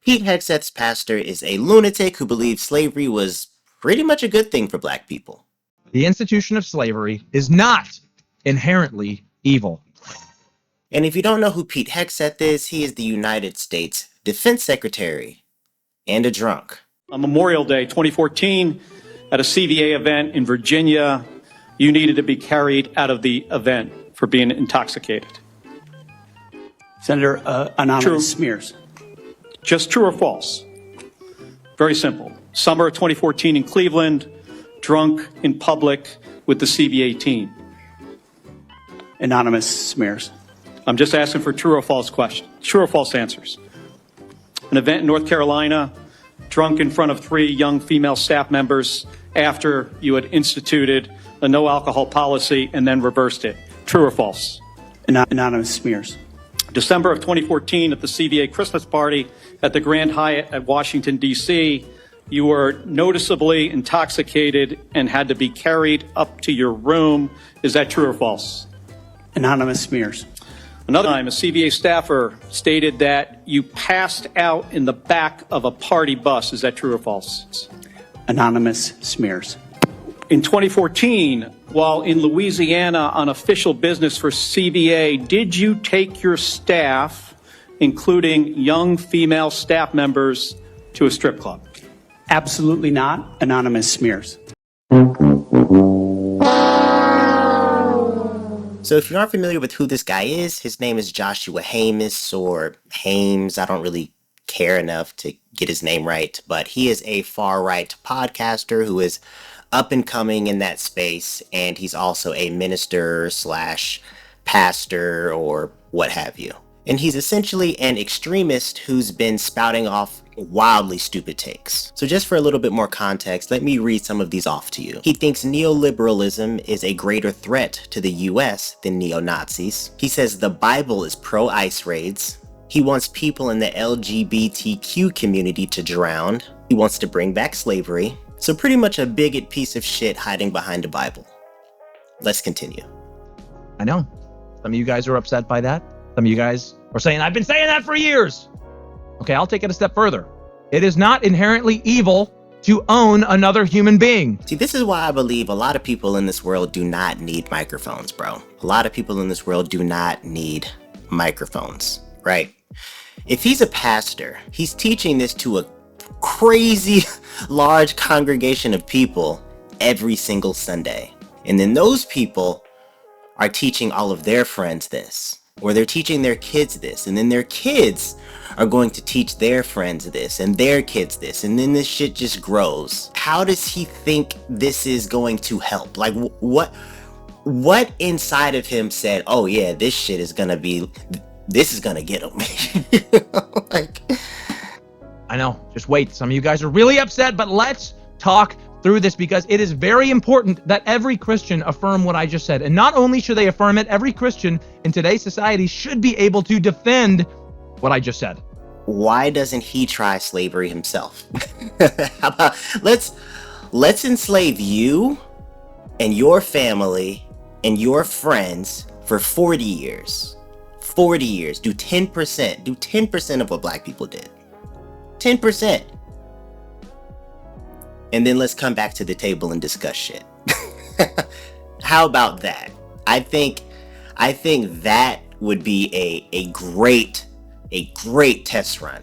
Pete Hegseth's pastor is a lunatic who believes slavery was pretty much a good thing for black people. The institution of slavery is not inherently evil. And if you don't know who Pete Hegseth is, he is the United States Defense Secretary and a drunk. On Memorial Day 2014, at a CVA event in Virginia, you needed to be carried out of the event for being intoxicated. Senator, anonymous True. smears. Just true or false? Very simple. Summer of 2014 in Cleveland, drunk in public with the CVA team. Anonymous smears. I'm just asking for true or false questions. True or false answers. An event in North Carolina, drunk in front of 3 young female staff members after you had instituted a no alcohol policy and then reversed it. True or false? Anonymous smears. December of 2014 at the CVA Christmas party at the Grand Hyatt at Washington, D.C., you were noticeably intoxicated and had to be carried up to your room. Is that true or false? Anonymous smears. Another time, a CVA staffer stated that you passed out in the back of a party bus. Is that true or false? Anonymous smears. In 2014, while in Louisiana on official business for CVA, did you take your staff, including young female staff members, to a strip club? Absolutely not. Anonymous smears. So if you aren't familiar with who this guy is, his name is Joshua Haymes or Haymes. I don't really care enough to get his name right, but he is a far-right podcaster who is up and coming in that space, and he's also a minister slash pastor or what have you. And he's essentially an extremist who's been spouting off wildly stupid takes. So just for a little bit more context, let me read some of these off to you. He thinks neoliberalism is a greater threat to the US than neo-Nazis. He says the Bible is pro-ICE raids. He wants people in the LGBTQ community to drown. He wants to bring back slavery. So pretty much a bigot piece of shit hiding behind the Bible. Let's continue. I know. Some of you guys are upset by that. Some of you guys are saying, I've been saying that for years. Okay, I'll take it a step further. It is not inherently evil to own another human being. See, this is why I believe a lot of people in this world do not need microphones, bro. A lot of people in this world do not need microphones, right? If he's a pastor, he's teaching this to a crazy large congregation of people every single Sunday. And then those people are teaching all of their friends this, or they're teaching their kids this, and then their kids are going to teach their friends this and their kids this, and then this shit just grows. How does he think this is going to help? Like, what inside of him said, oh yeah, this shit is gonna be, this is gonna get him? Like, I know, just wait. Some of you guys are really upset, but let's talk through this because it is very important that every Christian affirm what I just said. And not only should they affirm it, every Christian in today's society should be able to defend what I just said. Why doesn't he try slavery himself? How about let's enslave you and your family and your friends for 40 years. 40 years. Do 10%. Do 10% of what black people did. 10%. And then let's come back to the table and discuss shit. How about that? I think that would be a great test run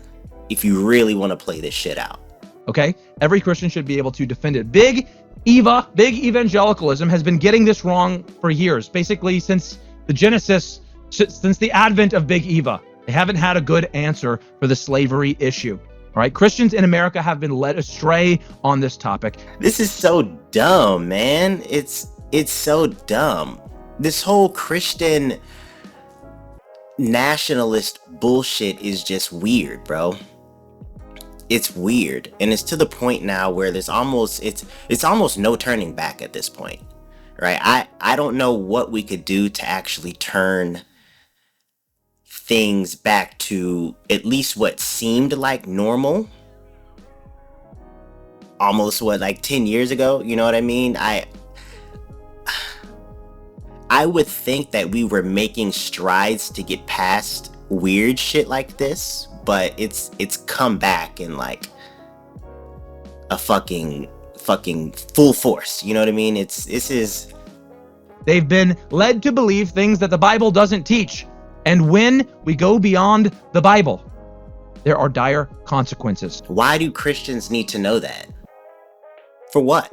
if you really want to play this shit out. Okay? Every Christian should be able to defend it. Big evangelicalism has been getting this wrong for years. Basically, since the advent of Big Eva. They haven't had a good answer for the slavery issue. All right, Christians in America have been led astray on this topic. This is so dumb, man. It's so dumb. This whole Christian nationalist bullshit is just weird, bro. It's weird, and it's to the point now where there's almost no turning back at this point, right? I don't know what we could do to actually turn things back to at least what seemed like normal almost like 10 years ago. You know what I mean? I would think that we were making strides to get past weird shit like this, but it's come back in like a fucking full force. You know what I mean? This is They've been led to believe things that the Bible doesn't teach. And when we go beyond the Bible, there are dire consequences. Why do Christians need to know that? For what?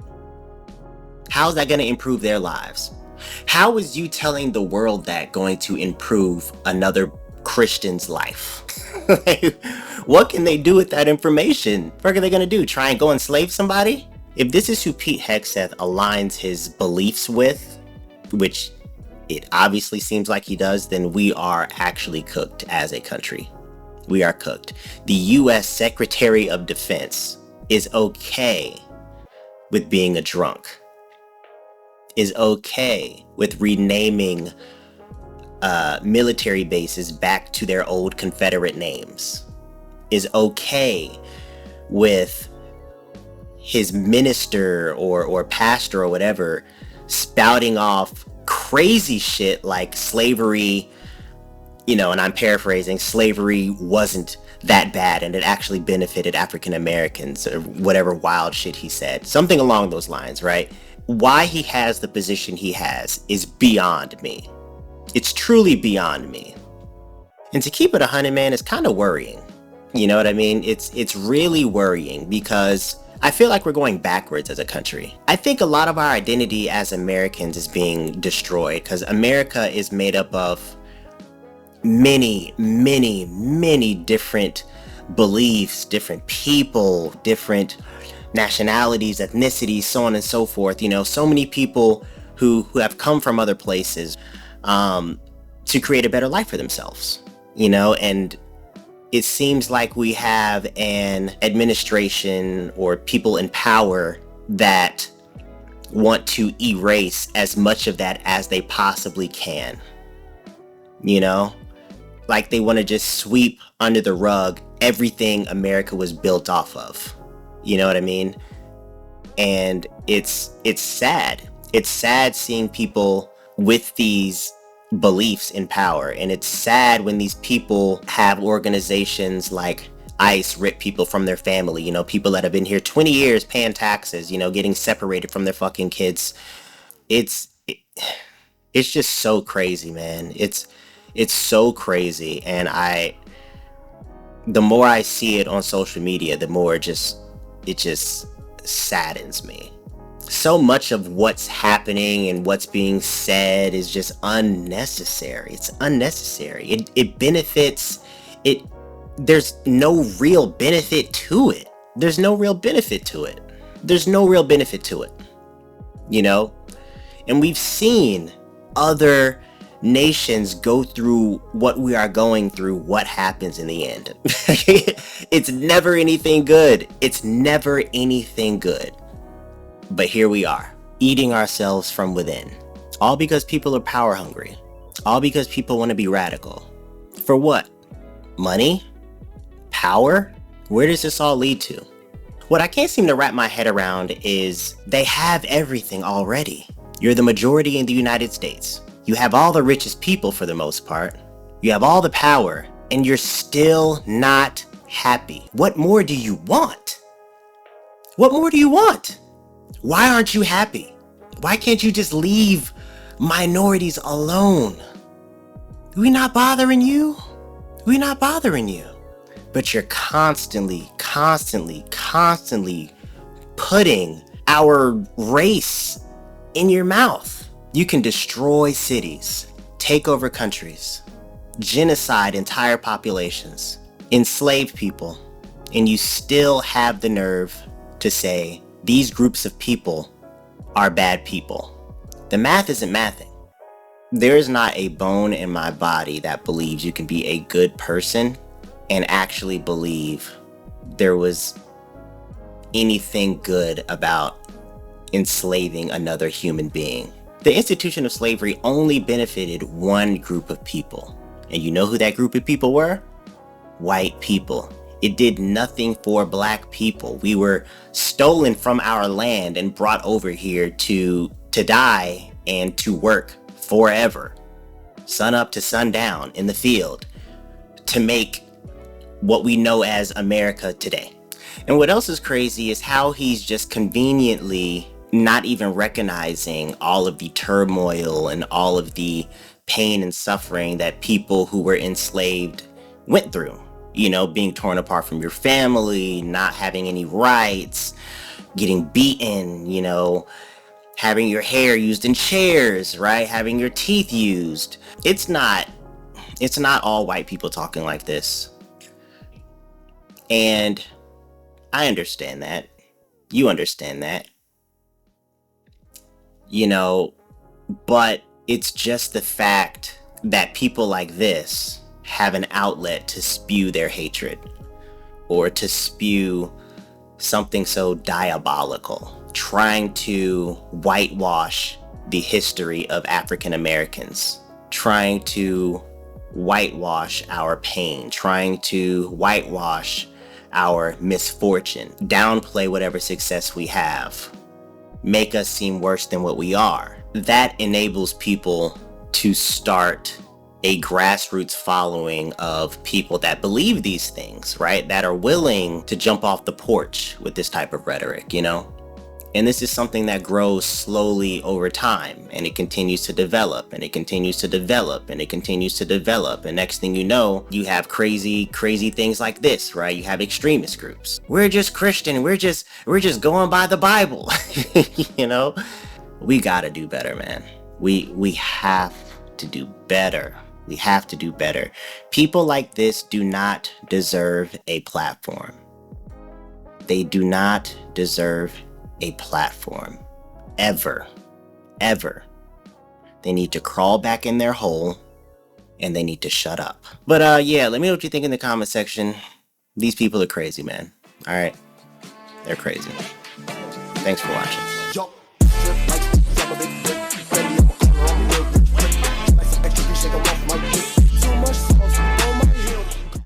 How's that going to improve their lives? How is you telling the world that going to improve another Christian's life? What can they do with that information? What are they going to do? Try and go enslave somebody? If this is who Pete Hegseth aligns his beliefs with, which it obviously seems like he does, then we are actually cooked as a country. We are cooked. The U.S. Secretary of Defense is okay with being a drunk, is okay with renaming military bases back to their old Confederate names, is okay with his minister or pastor or whatever spouting off crazy shit like slavery, and I'm paraphrasing, slavery wasn't that bad and it actually benefited African Americans, or whatever wild shit he said. Something along those lines, right? Why he has the position he has is beyond me. It's truly beyond me. And to keep it 100, man, is kind of worrying. You know what I mean? It's really worrying because I feel like we're going backwards as a country. I think a lot of our identity as Americans is being destroyed because America is made up of many, many, many different beliefs, different people, different nationalities, ethnicities, so on and so forth. So many people who have come from other places to create a better life for themselves, and it seems like we have an administration or people in power that want to erase as much of that as they possibly can. Like they want to just sweep under the rug everything America was built off of. You know what I mean? And it's sad. It's sad seeing people with these beliefs in power, and it's sad when these people have organizations like ICE rip people from their family, people that have been here 20 years paying taxes, getting separated from their fucking kids. It's just so crazy, man. It's so crazy, and the more I see it on social media, the more it just saddens me. So much of what's happening and what's being said is just unnecessary. It's unnecessary. It benefits it. There's no real benefit to it. There's no real benefit to it. And we've seen other nations go through what we are going through. What happens in the end? It's never anything good. But here we are, eating ourselves from within. All because people are power hungry. All because people want to be radical. For what? Money? Power? Where does this all lead to? What I can't seem to wrap my head around is they have everything already. You're the majority in the United States. You have all the richest people for the most part. You have all the power, and you're still not happy. What more do you want? What more do you want? Why aren't you happy? Why can't you just leave minorities alone? We not bothering you? But you're constantly putting our race in your mouth. You can destroy cities, take over countries, genocide entire populations, enslave people, and you still have the nerve to say these groups of people are bad people. The math isn't mathing. There is not a bone in my body that believes you can be a good person and actually believe there was anything good about enslaving another human being. The institution of slavery only benefited one group of people. And you know who that group of people were? White people. It did nothing for black people. We were stolen from our land and brought over here to die and to work forever, sun up to sundown in the field, to make what we know as America today. And what else is crazy is how he's just conveniently not even recognizing all of the turmoil and all of the pain and suffering that people who were enslaved went through. You know, being torn apart from your family, not having any rights, getting beaten, you know, having your hair used in chairs, right? Having your teeth used. It's not all white people talking like this. And I understand that. You understand that. You know, but it's just the fact that people like this have an outlet to spew their hatred or to spew something so diabolical, trying to whitewash the history of African Americans, trying to whitewash our pain, trying to whitewash our misfortune, downplay whatever success we have, make us seem worse than what we are. That enables people to start a grassroots following of people that believe these things, right? That are willing to jump off the porch with this type of rhetoric, you know? And this is something that grows slowly over time, and it continues to develop, and it continues to develop, and it continues to develop. And next thing you know, you have crazy things like this, right? You have extremist groups. We're just Christian. We're just going by the Bible. You know, we gotta do better, man. We have to do better. We have to do better. People like this do not deserve a platform. They do not deserve a platform. Ever. They need to crawl back in their hole and they need to shut up. But yeah, let me know what you think in the comment section. These people are crazy, man. All right. They're crazy. Thanks for watching.